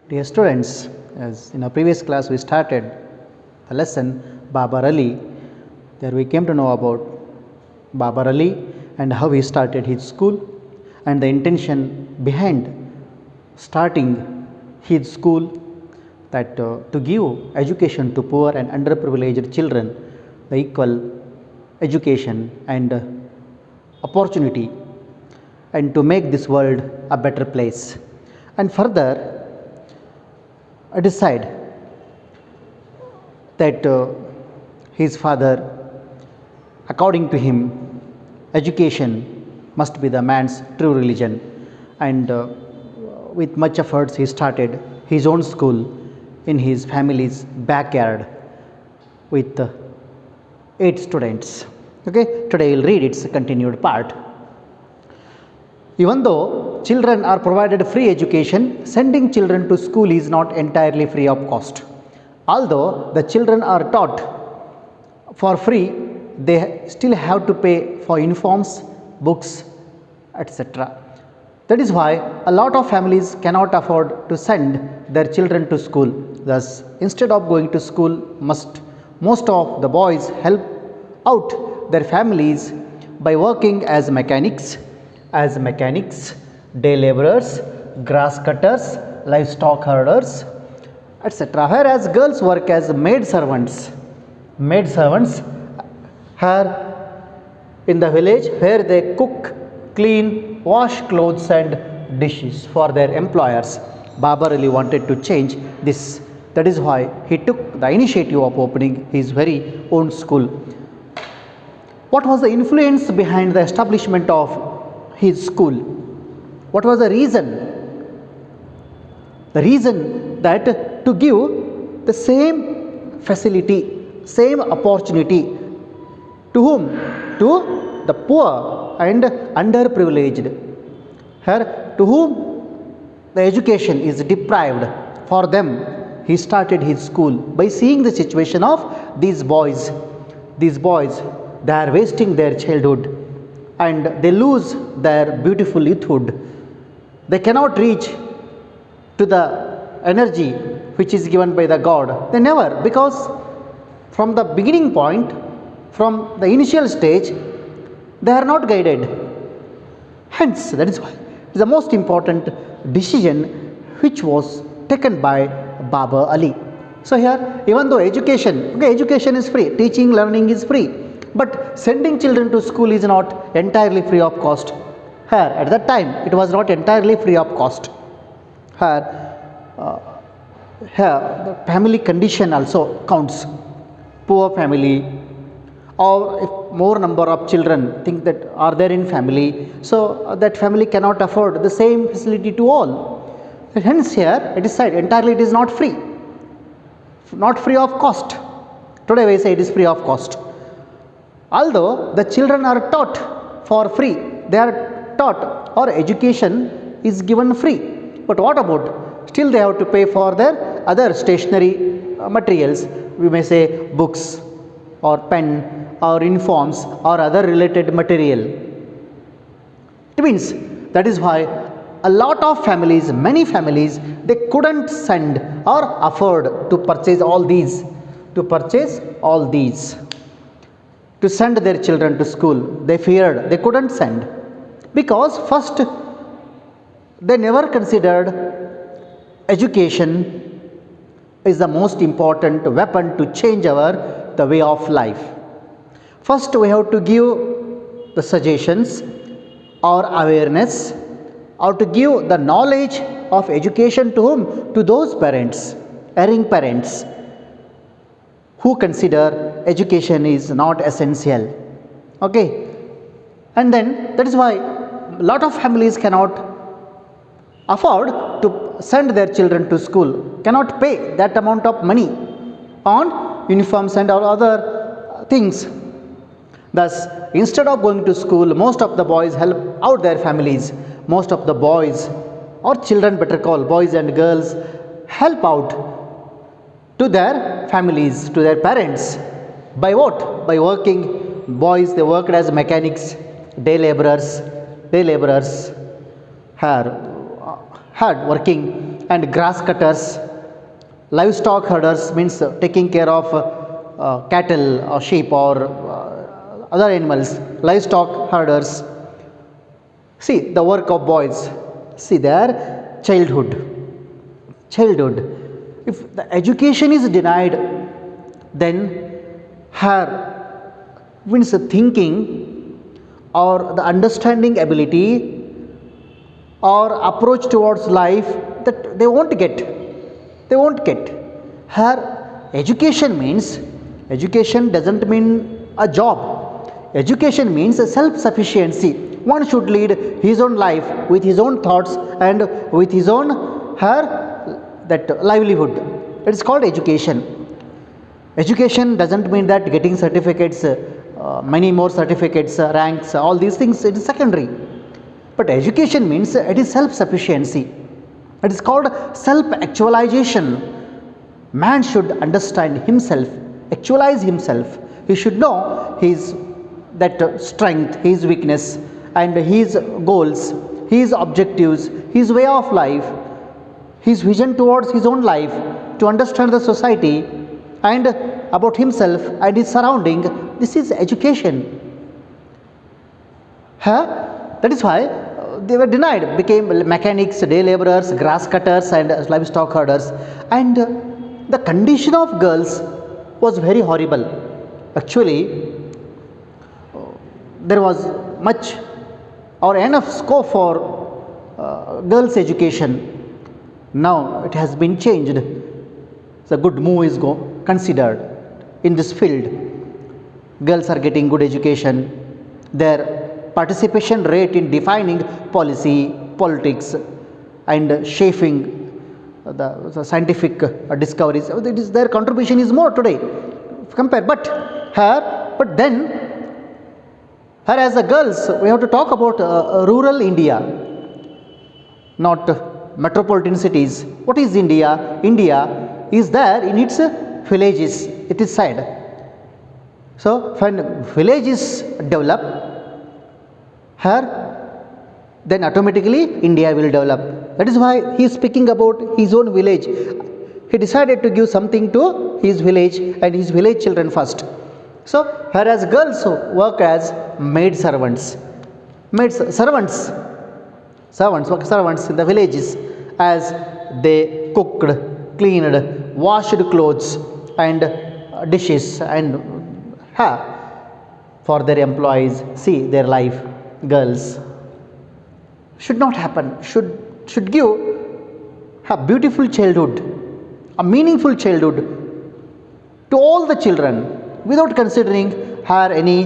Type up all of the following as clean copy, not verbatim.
Dear students, as in our previous class we started the lesson Babar Ali. There we came to know about Babar Ali and how he started his school and the intention behind starting his school, that to give education to poor and underprivileged children, the equal education and opportunity, and to make this world a better place. And further, I decide that his father, according to him, education must be the man's true religion, and with much efforts he started his own school in his family's backyard with 8 students. Okay, today we'll read its continued part. Even though children are provided free education, sending children to school is not entirely free of cost. Although the children are taught for free, they still have to pay for uniforms, books, etc. That is why a lot of families cannot afford to send their children to school. Thus, instead of going to school, most of the boys help out their families by working as mechanics, day laborers, grass cutters, livestock herders, etc. Whereas girls work as maid servants here in the village, where they cook, clean, wash clothes and dishes for their employers. Babar Ali wanted to change this. That is why he took the initiative of opening his very own school. What was the influence behind the establishment of his school? What was the reason? The reason that to give the same facility, same opportunity to whom? To the poor and underprivileged, here to whom the education is deprived. For them, he started his school by seeing the situation of these boys. They are wasting their childhood and they lose their beautiful youthhood. They cannot reach to the energy which is given by the God. They never, because from the beginning point, from the initial stage, they are not guided. Hence, that is why it is the most important decision which was taken by Babar Ali. So here, even though education is free, teaching, learning is free, but sending children to school is not entirely free of cost. Here, at that time, it was not entirely free of cost. Here the family condition also counts. Poor family, or if more number of children think that are there in family, so that family cannot afford the same facility to all. Hence here, it is said entirely it is not free of cost. Today we say it is free of cost. Although the children are taught for free, they are taught or education is given free. But what about? Still they have to pay for their other stationery materials. We may say books or pen or uniforms or other related material. It means that is why a lot of families, many families, they couldn't send or afford to purchase all these, to send their children to school. They feared, they couldn't send, because first they never considered education is the most important weapon to change the way of life. First we have to give the suggestions or awareness, or to give the knowledge of education to whom? To those parents, erring parents, who consider education is not essential. Okay, and then that is why a lot of families cannot afford to send their children to school, cannot pay that amount of money on uniforms and all other things. Thus, instead of going to school, most of the boys help out their families. Most of the boys, or children better call, boys and girls, help out to their families, to their parents. By what? By working. Boys, they worked as mechanics, day laborers, hard working and grass cutters. Livestock herders means taking care of cattle or sheep or other animals. Livestock herders. See the work of boys. See their childhood. If the education is denied, then her means thinking or the understanding ability or approach towards life, that they won't get. Her education means, education doesn't mean a job. Education means self sufficiency. One should lead his own life with his own thoughts and with his own that livelihood. It is called education. Education doesn't mean that getting certificates, many more certificates, ranks, all these things, it is secondary. But education means it is self sufficiency. It is called self actualization. Man should understand himself, actualize himself. He should know his that strength, his weakness, and his goals, his objectives, his way of life, his vision towards his own life, to understand the society and about himself and his surrounding. This is education. That is why they were denied, became mechanics, day laborers, grass cutters, and livestock herders. And the condition of girls was very horrible. Actually, there was much or enough scope for girls' education. Now it has been changed. The good move is considered in this field. Girls are getting good education. Their participation rate in defining policy, politics, and shaping the scientific discoveries, their contribution is more today compared. But then, as a girls, we have to talk about rural India, not metropolitan cities. What is India? India is there in its villages. It is said. So when villages develop, then automatically India will develop. That is why he is speaking about his own village. He decided to give something to his village and his village children first. So whereas girls work as maid servants, servants in the villages, as they cooked, cleaned, washed clothes and dishes and for their employees. See their life. Girls should not happen. Should give a beautiful childhood, a meaningful childhood to all the children without considering her any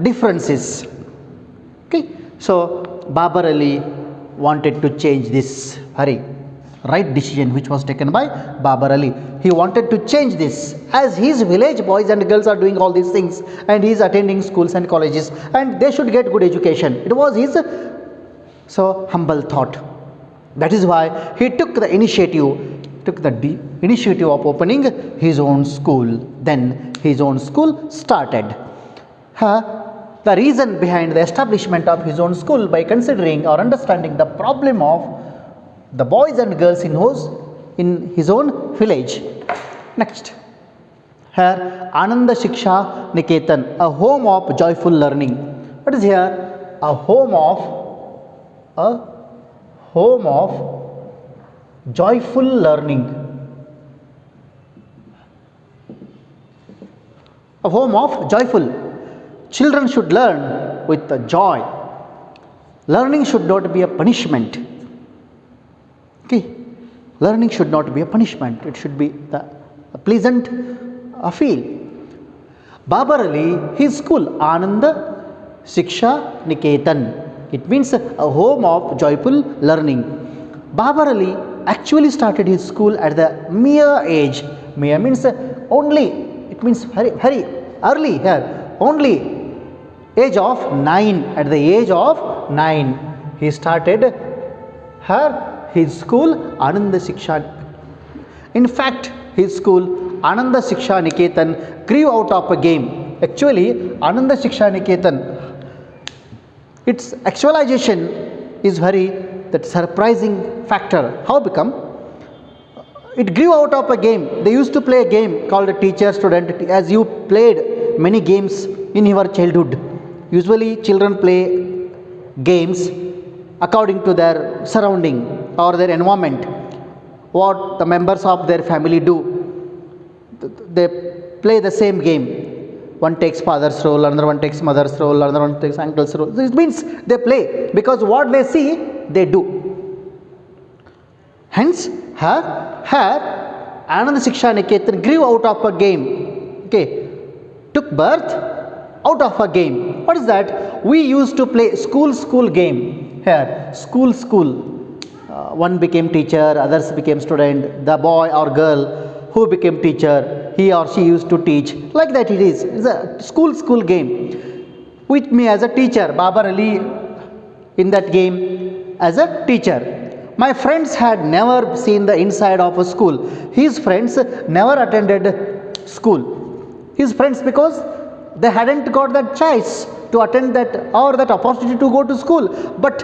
differences. Okay, so Babar Ali wanted to change this very right decision which was taken by Babar Ali. He wanted to change this, as his village boys and girls are doing all these things and he is attending schools and colleges and they should get good education. It was his humble thought. That is why he took the initiative of opening his own school. Then his own school started. The reason behind the establishment of his own school, by considering or understanding the problem of the boys and girls in his own village. Next, here Ananda Shiksha Niketan, a home of joyful learning. What is here? A home of joyful learning. A home of joyful. Children should learn with joy. Learning should not be a punishment. Okay, learning should not be a punishment. It should be a pleasant feel. Babar Ali, his school, Ananda Shiksha Niketan. It means a home of joyful learning. Babar Ali actually started his school at the mere age. Mere means only. It means very, very early here. Only age of 9. At the age of 9, he started his school Ananda Shiksha. In fact, his school Ananda Shiksha Niketan grew out of a game. Actually, Ananda Shiksha Niketan, its actualization is very that surprising factor. How become? It grew out of a game. They used to play a game called a teacher student. As you played many games in your childhood, usually children play games according to their surrounding or their environment, what the members of their family do. They play the same game. One takes father's role, another one takes mother's role, another one takes uncle's role. This means they play because what they see, they do. Hence, here Anand Shiksha Niketan grew out of a game. Okay, took birth out of a game. What is that? We used to play school game. Here, school. One became teacher, others became student. The boy or girl who became teacher, he or she used to teach. Like that it is. It's a school game. With me as a teacher, Babar Ali in that game as a teacher. My friends had never seen the inside of a school. His friends never attended school. His friends, because they hadn't got that choice to attend that or that opportunity to go to school. But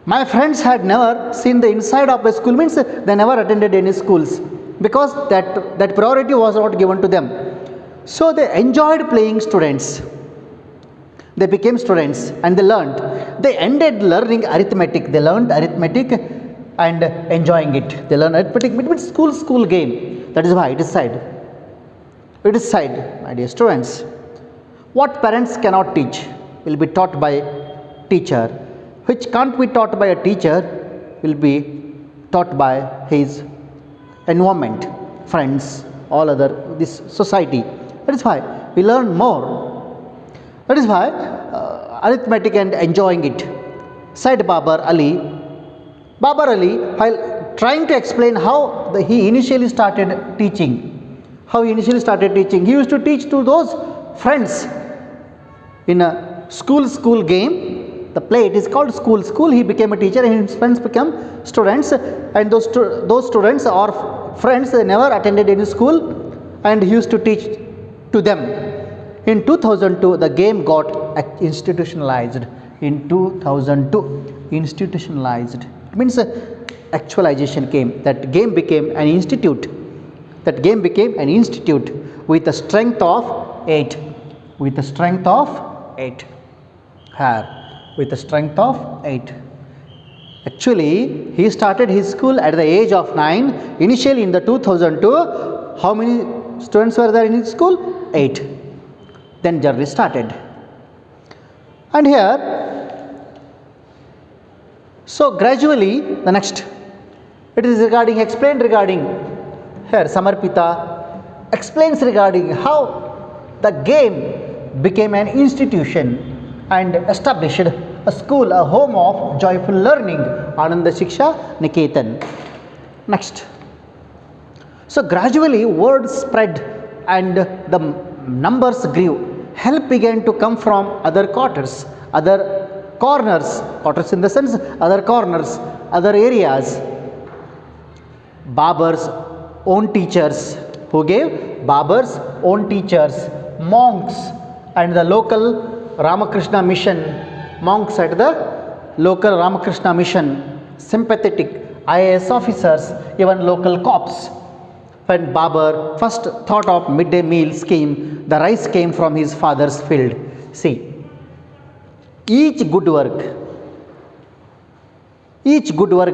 my friends had never seen the inside of a school, means they never attended any schools because that priority was not given to them. So they enjoyed playing students. They became students and they learned. They ended learning arithmetic. They learned arithmetic and enjoying it. They learned arithmetic. It means school game. That is why it is said. It is said, my dear students, what parents cannot teach will be taught by teacher. Which can't be taught by a teacher will be taught by his environment, friends, all other, this society. That is why we learn more. That is why arithmetic and enjoying it. Said Babar Ali, while trying to explain how he initially started teaching, he used to teach to those friends in a school game. The play, it is called school. He became a teacher and his friends became students, and those students or friends, they never attended any school and he used to teach to them. In 2002, the game got institutionalized. In 2002, institutionalized. It means actualization came. That game became an institute. With a strength of 8. With a strength of 8. With a strength of 8. Actually, he started his school at the age of 9. Initially in the 2002, how many students were there in his school? 8. Then journey started. And here, so gradually, the next, it is explained regarding, here Samarpita explains regarding how the game became an institution and established a school, a home of joyful learning, Ananda Shiksha Niketan. Next. So gradually word spread and the numbers grew. Help began to come from other corners in the sense other corners, other areas. Babar's own teachers, who gave Babar's own teachers, monks and the local Ramakrishna mission, monks at the local Ramakrishna mission, sympathetic IAS officers, even local cops. When Babar first thought of midday meal scheme, the rice came from his father's field. See, each good work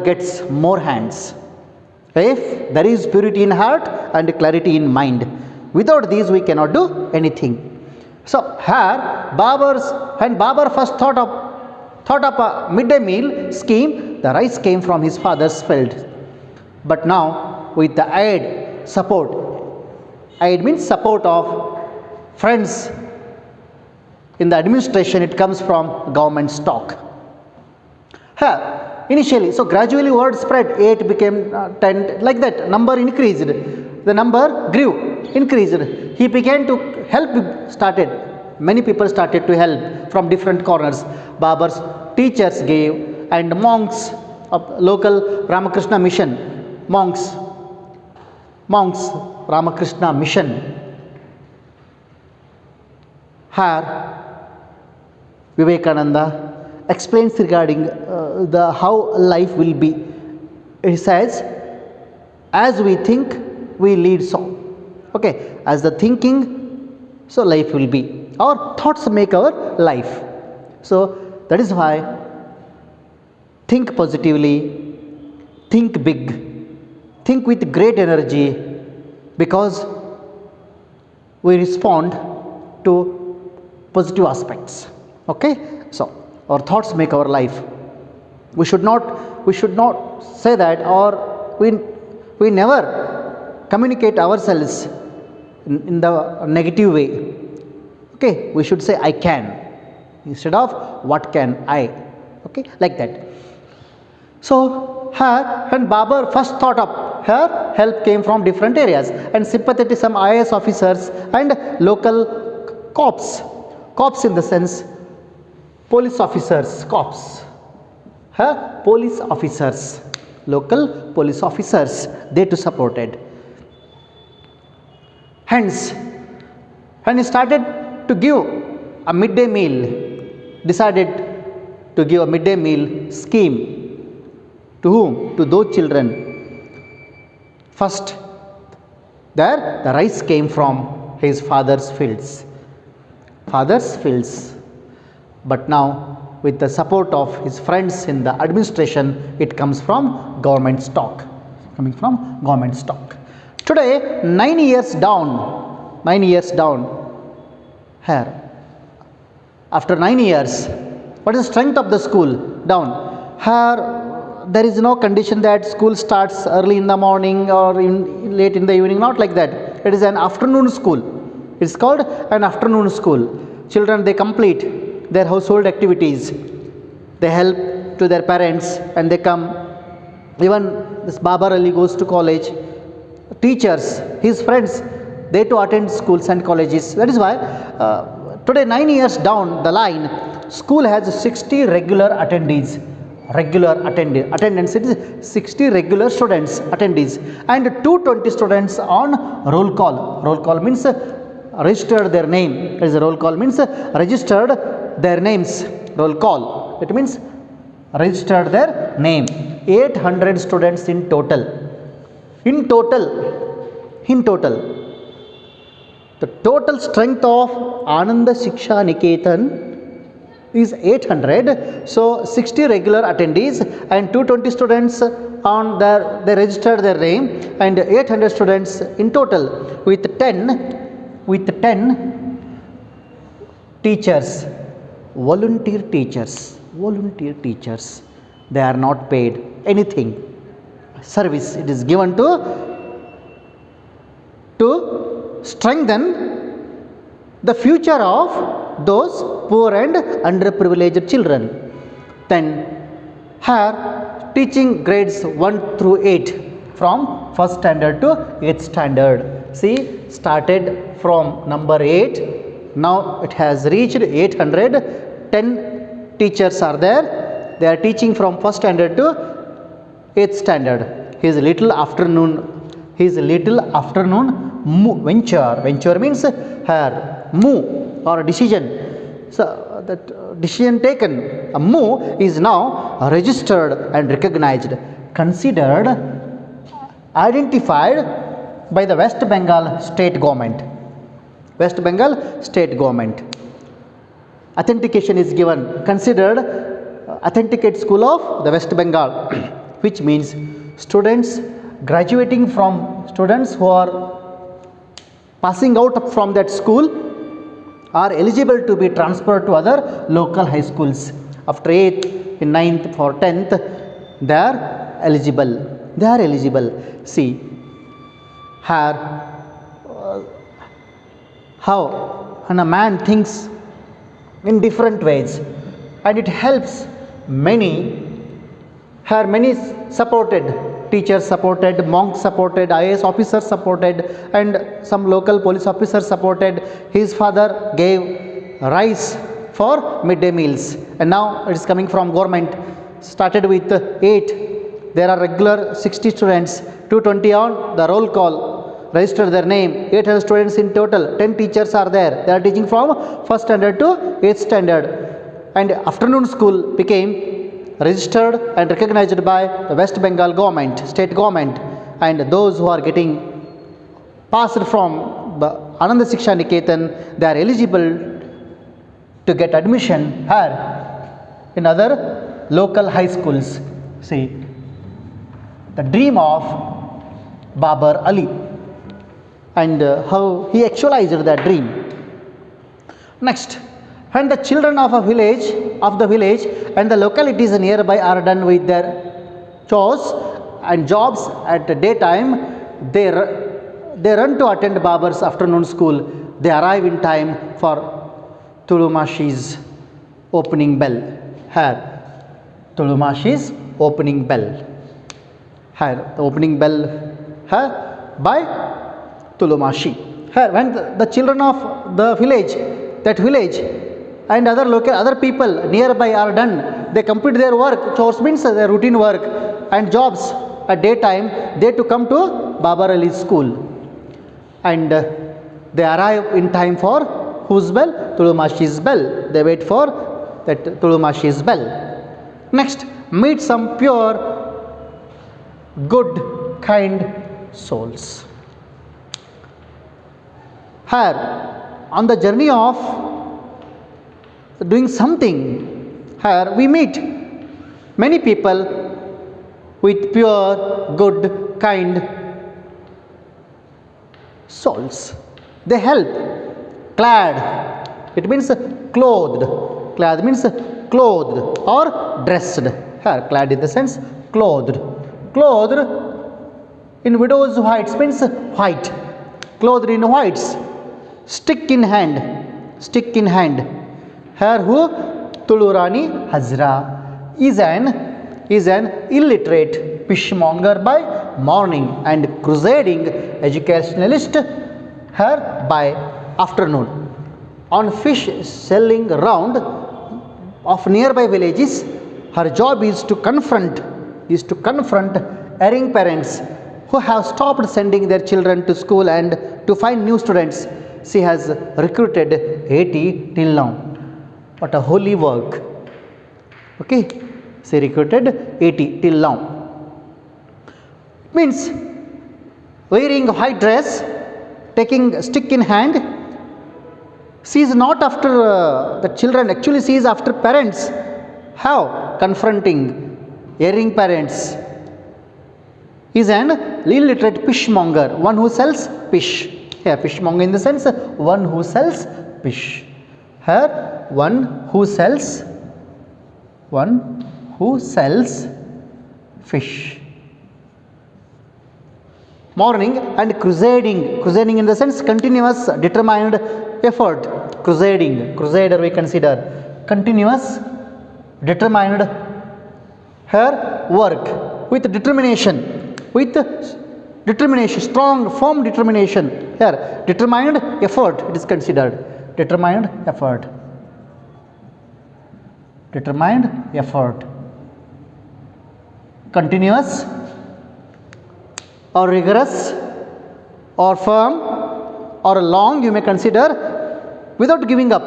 gets more hands if there is purity in heart and clarity in mind. Without these we cannot do anything. So here when Babar first thought of a midday meal scheme, the rice came from his father's field. But now with the aid means support of friends in the administration, it comes from government stock. Here, initially, so gradually word spread, 8 became 10, like that, number increased, the number increased. He began to help, many people started to help from different corners. Babar's teachers gave, and monks of local Ramakrishna mission, monks, Ramakrishna mission. Here, Vivekananda explains regarding the how life will be. It says, as we think, we lead so. Okay, as the thinking, so life will be. Our thoughts make our life. So that is why think positively, think big, think with great energy, because we respond to positive aspects. Okay, so our thoughts make our life. We should not say that, or we never communicate ourselves in the negative way. Okay, we should say I can instead of what can I. Okay, like that. So here, when Babar first thought of her, help came from different areas, and sympathetic some IAS officers and local cops. Cops in the sense police officers, cops. Her police officers, local police officers, they too supported. Hence, when he started to give a midday meal, decided to give a midday meal scheme. To whom? To those children. First, there the rice came from his father's fields. Father's fields. But now, with the support of his friends in the administration, it comes from government stock. Coming from government stock. Today, 9 years down, here. After 9 years, what is the strength of the school? Down. Here, there is no condition that school starts early in the morning or late in the evening, not like that. It is an afternoon school. It is called an afternoon school. Children, they complete their household activities. They help to their parents and they come. Even this Babar Ali goes to college. Teachers, his friends, they too attend schools and colleges. That is why today, 9 years down the line, school has 60 regular attendees. Attendance, it is 60 regular students attendees and 220 students on roll call. Roll call means registered their name. That is roll call means registered their names. Roll call, it means registered their name. 800 students in total. In total, the total strength of Ananda Shiksha Niketan is 800. So 60 regular attendees and 220 students on they registered their name, and 800 students in total with 10 teachers, volunteer teachers. They are not paid anything. Service it is given to strengthen the future of those poor and underprivileged children. Then here teaching grades 1 through 8 from first standard to 8th standard. See, started from number 8, now it has reached 800. 10 teachers are there. They are teaching from first standard to 8th standard. His little afternoon venture means here move or decision. So that decision taken, a move is now registered and recognized, considered, identified by the West Bengal state government. Authentication is given, considered authenticate school of the West Bengal, which means students graduating from, students who are passing out from that school are eligible to be transferred to other local high schools. After 8th, in 9th or 10th, they are eligible. See, here how when a man thinks in different ways, and it helps many. Here many supported, teachers supported, monks supported, IAS officers supported, and some local police officers supported. His father gave rice for midday meals, and now it is coming from government. Started with 8. There are regular 60 students, 220 on the roll call, register their name, 800 students in total, 10 teachers are there. They are teaching from first standard to 8th standard. and afternoon school became registered and recognized by the West Bengal government, state government, and those who are getting passed from the Ananda Shiksha Niketan, they are eligible to get admission here in other local high schools. See, the dream of Babar Ali and how he actualized that dream. Next, when the children of the village and the localities nearby are done with their chores and jobs at the daytime, they run to attend Babar's afternoon school. They arrive in time for Tulumashi's opening bell. Here, Tulumashi's opening bell. Here, the opening bell here by Tulumashi. Here, when the children of the village, that village and other people nearby are done, they complete their work. Chores means their routine work and jobs at daytime. They to come to Babar Ali's school, and they arrive in time for whose bell? Tulumashi's bell. They wait for that Tulumashi's bell. Next, meet some pure, good, kind souls. Here, on the journey of doing something, here we meet many people with pure, good, kind souls. They help. Clad, it means clothed. Clad means clothed or dressed. Here, clad in the sense clothed. Clothed in widow's whites means white. Clothed in whites. Stick in hand. Stick in hand. Here who? Tulurani Hazra is an illiterate fishmonger by morning and crusading educationalist here by afternoon. On fish selling round of nearby villages, her job is to confront erring parents who have stopped sending their children to school and to find new students. She has recruited 80 till now. What a holy work. Okay, she recruited 80 till now. Means wearing a white dress, taking stick in hand. She is not after the children, actually she is after parents. How? Confronting erring parents. Is an illiterate fishmonger, one who sells fish. Here, fishmonger in the sense one who sells fish. Here, one who sells fish. Morning and crusading in the sense continuous determined effort. Crusader we consider continuous determined her work with determination, strong firm determination. Here determined effort it is considered. Determined effort. Continuous or rigorous or firm or long you may consider without giving up,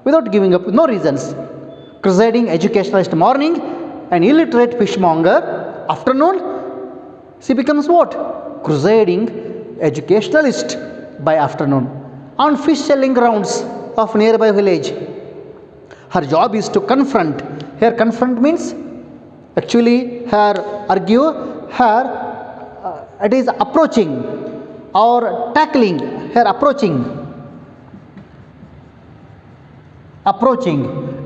no reasons. Crusading educationalist morning, an illiterate fishmonger afternoon, she becomes what? Crusading educationalist by afternoon on fish selling grounds of nearby village. Her job is to confront. Here confront means actually her argue, her it is approaching or tackling. Here approaching.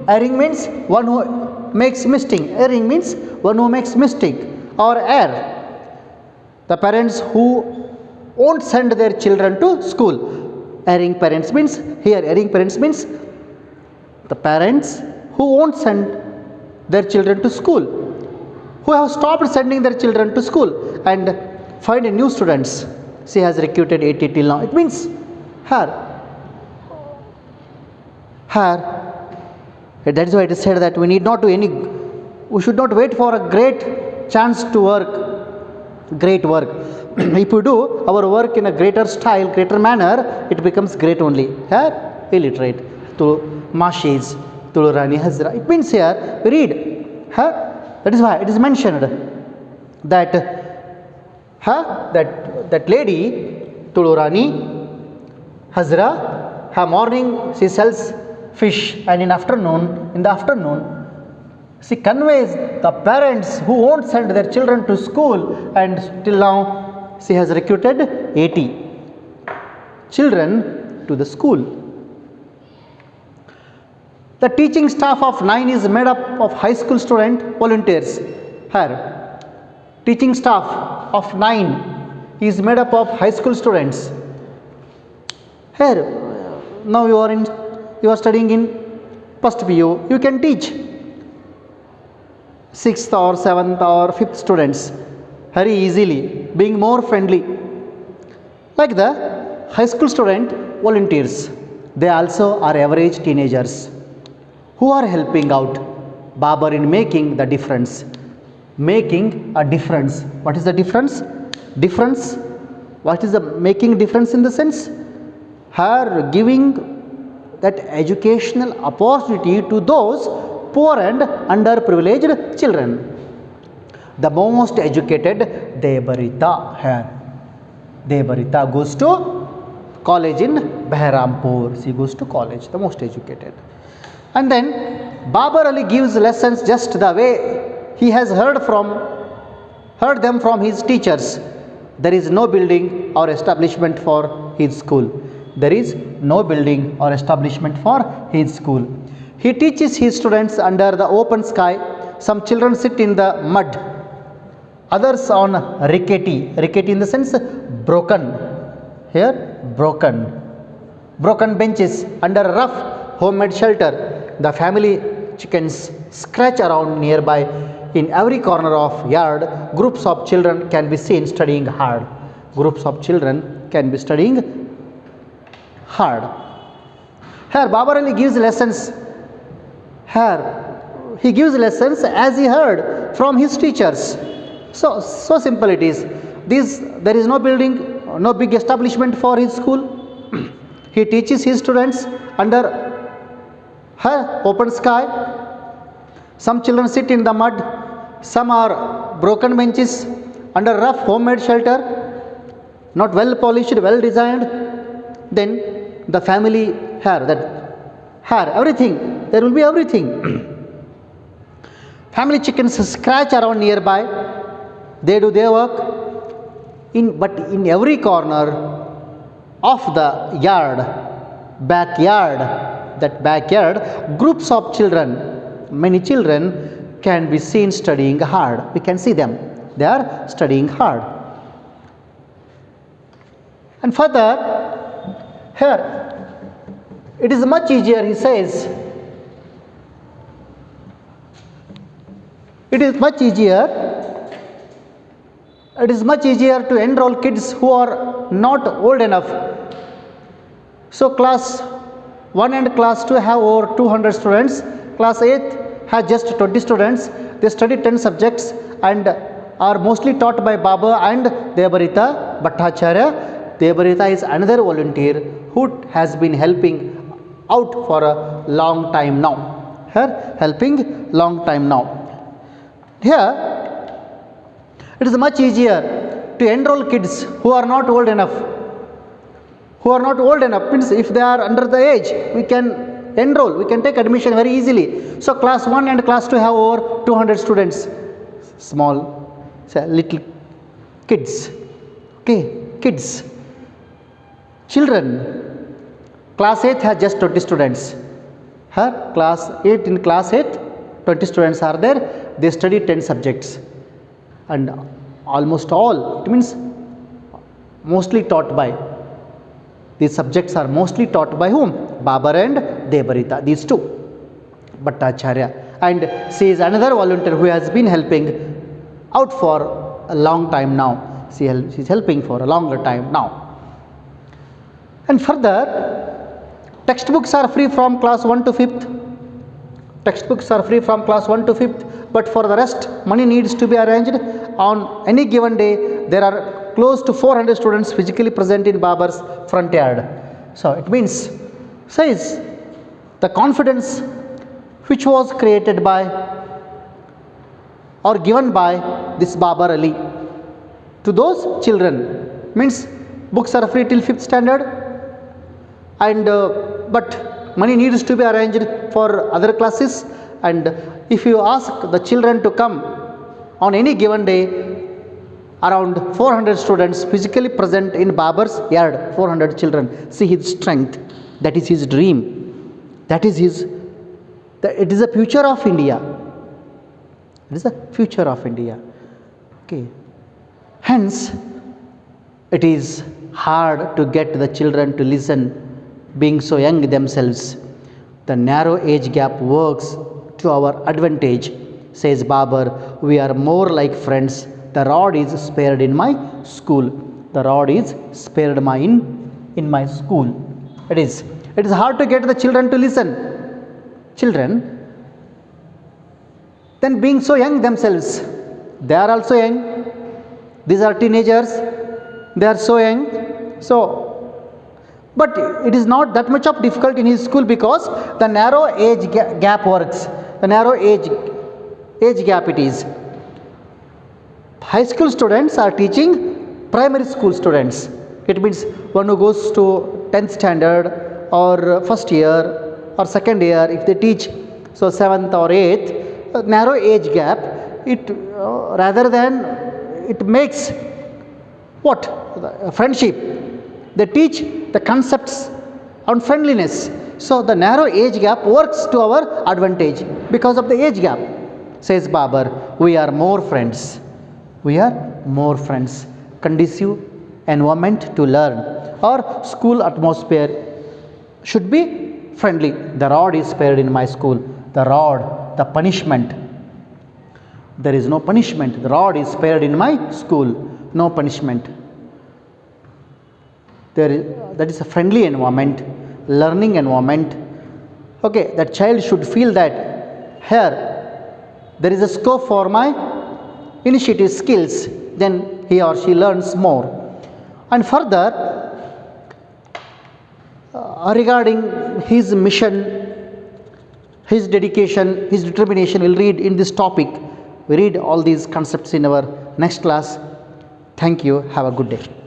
Erring means one who makes mistake. Erring means one who makes mistake or err. The parents who won't send their children to school. Erring parents means the parents who won't send their children to school, who have stopped sending their children to school and find new students. She has recruited 80 till now. It means her. That is why it is said that we should not wait for a great chance to work, great work. If we do our work in a greater style, greater manner, it becomes great only. Here, illiterate. To Mashis, Tulurani Hazra. It means here we read, that is why it is mentioned that that lady Tulurani Hazra, her morning she sells fish, and in the afternoon she conveys the parents who won't send their children to school, and till now she has recruited 80 children to the school. The teaching staff of 9 is made up of high school student volunteers. Here, teaching staff of 9 is made up of high school students. Here, now you are studying in first PU. You can teach 6th or 7th or 5th students very easily, being more friendly. Like the high school student volunteers, they also are average teenagers who are helping out Babar in making the difference. Making a difference. What is the difference? Difference. What is the making difference in the sense? Her giving that educational opportunity to those poor and underprivileged children. The most educated Debarita here. Debarita goes to college in Behrampur. She goes to college, the most educated. And then Babar Ali gives lessons just the way he has heard them from his teachers. There is no building or establishment for his school. There is no building or establishment for his school. He teaches his students under the open sky. Some children sit in the mud, others on rickety in the sense broken. Here, broken benches under rough homemade shelter. The family chickens scratch around nearby. In every corner of yard, groups of children can be seen studying hard. Groups of children can be studying hard. Here, Babar Ali gives lessons. Here, he gives lessons as he heard from his teachers. So simple it is. There is no building, no big establishment for his school. He teaches his students under open sky. Some children sit in the mud, some are broken benches under rough homemade shelter, not well polished, well designed. Then the family everything, there will be everything. Family chickens scratch around nearby, they do their work, but in every corner of the backyard, groups of children, many children can be seen studying hard. We can see them, they are studying hard. And further, here, it is much easier, he says, it is much easier to enroll kids who are not old enough. So class 1 and class 2 have over 200 students. Class 8 has just 20 students. They study 10 subjects and are mostly taught by Babar and Debarita Bhattacharya. Debarita is another volunteer who has been helping out for a long time now. Here, it is much easier to enroll kids who are not old enough. Means if they are under the age, we can enroll, we can take admission very easily. So class 1 and class 2 have over 200 students. Small, little kids. Kids. Children. Class 8 has just 20 students. In class 8, 20 students are there. They study 10 subjects. And almost all, it means mostly taught by, these subjects are mostly taught by whom? Babar and Debarita, these two, Bhattacharya. And she is another volunteer who has been helping out for a long time now. She is helping for a longer time now. And further, textbooks are free from class 1 to 5th. But for the rest, money needs to be arranged. On any given day, there are close to 400 students physically present in Babar's front yard. So it means, says, the confidence which was created by or given by this Babar Ali to those children. Means books are free till 5th standard, and but money needs to be arranged for other classes. And if you ask the children to come on any given day, around 400 students physically present in Babar's yard, 400 children. See his strength. That is his dream. That is his, it is the future of India. It is the future of India. Okay. Hence, it is hard to get the children to listen, being so young themselves. The narrow age gap works to our advantage, says Babar. We are more like friends. The rod is spared in my school. The rod is spared in my school. It is hard to get the children to listen. Children, then being so young themselves, they are also young. These are teenagers. They are so young. So, but it is not that much of difficult in his school because the narrow age gap works. The narrow age gap it is. High school students are teaching primary school students. It means one who goes to 10th standard or first year or second year, if they teach so 7th or 8th, narrow age gap, it rather than it makes what? Friendship. They teach the concepts on friendliness. So the narrow age gap works to our advantage because of the age gap, says Babar. We are more friends. We are more friends. Conducive environment to learn. Our school atmosphere should be friendly. The rod is spared in my school. The rod, the punishment. There is no punishment. The rod is spared in my school. No punishment. That is a friendly environment, learning environment. Okay, that child should feel that here there is a scope for my initiative skills, then he or she learns more. And further, regarding his mission, his dedication, his determination, we'll read in this topic. We read all these concepts in our next class. Thank you. Have a good day.